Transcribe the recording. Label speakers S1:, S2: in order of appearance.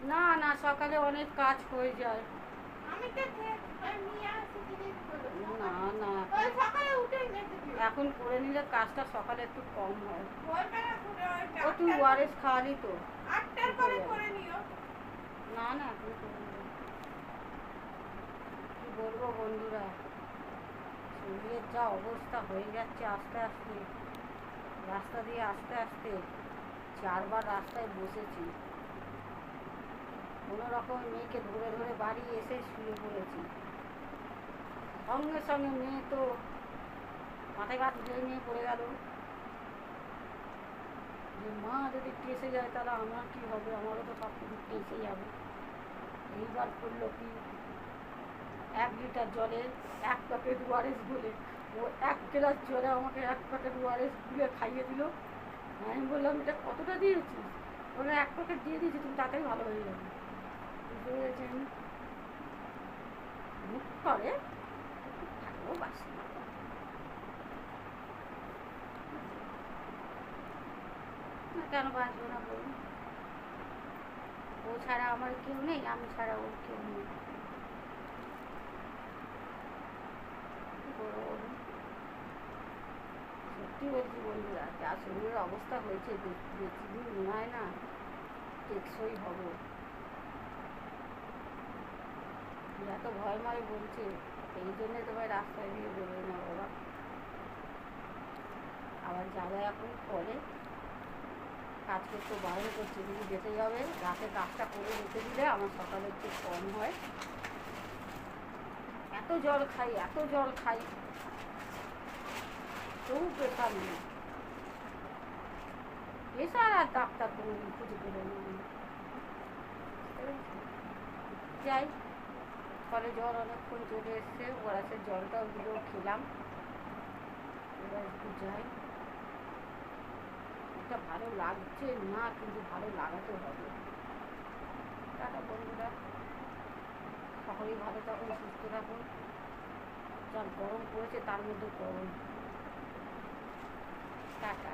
S1: না না, সকালে অনেক কাজ হয়ে যায়।
S2: আমি তো নিয়ে আসি জিনিসগুলো
S1: না না,
S2: ওই সকালে উঠে নিতে দিও।
S1: এখন করে নিলে কাজটা সকালে একটু কম হয়।
S2: ভোরবেলা করে ওই
S1: ও তুই
S2: 8টার
S1: ওয়ারেস খাওয়ালি তো?
S2: 8টার পরে করে নিও।
S1: না না, এখন করে নেবো। কি বলবো বন্ধুরা, শরীরের যা অবস্থা হয়ে যাচ্ছে আস্তে আস্তে, রাস্তা দিয়ে আস্তে আস্তে 4বার রাস্তায় বসেছি, কোনো রকম মেয়েকে ধরে ধরে বাড়ি এসে শুয়ে পড়েছি। সঙ্গে সঙ্গে মেয়ে তো মাথায় ভাত ধরে নিয়ে পড়ে গেল যে মা যদি টেসে যায় তাহলে আমার কী হবে, আমারও তো সব কিছু টেসে যাবে। এইবার করলো কি, 1 লিটার জলে 1 প্যাকেট ওয়ারেস বলে, ও 1 গ্লাস জলে আমাকে 1 প্যাকেট ওয়ারেস গুলে খাইয়ে দিল। আমি বললাম এটা কতটা দিয়েছিস? ওরা 1 প্যাকেট দিয়ে দিয়েছি, তুমি তাড়াতাড়ি ভালো হয়ে যাবে। বুঝতে পেরেছেন? মুখ করে থাকলেও বাসি। কেন বাঁচবো না বলুন? ও ছাড়া আমার কেউ নেই, আমি ছাড়া ওর কেউ নেই। কী করবো বলুন? সত্যি বলছি বন্ধুরা, যা শরীরের অবস্থা হয়েছে, বেশি দিন নয় না টেকসই হবো। এত ভয় মারে বলছে, এই জন্যে তোমায় রাস্তায় দিয়ে বেরোয় না বাবা। আবার যারা এখন করে কাজ করতে বাইরে করছে, কিন্তু যেতে হবে, রাতে কাজটা করে রেখে দিলে আমার সকালে একটু কম হয়। এত জল খাই, এত জল খাই, তবু প্রেশার নেই। প্রেশার আর ডাক্তার কোনো খুঁজে পেল না। যাই, ফলে জ্বর অনেকক্ষণ চলে এসছে, ওরাসের জলটাও দিল, খেলাম। এবার একটু যাই। এটা ভালো লাগছে না, কিন্তু ভালো লাগাতে হবে। টাটা বন্ধুরা, সকলেই ভালো থাকুন, সুস্থ থাকুন। যা গরম পড়েছে তার মধ্যে গরম। টাটা।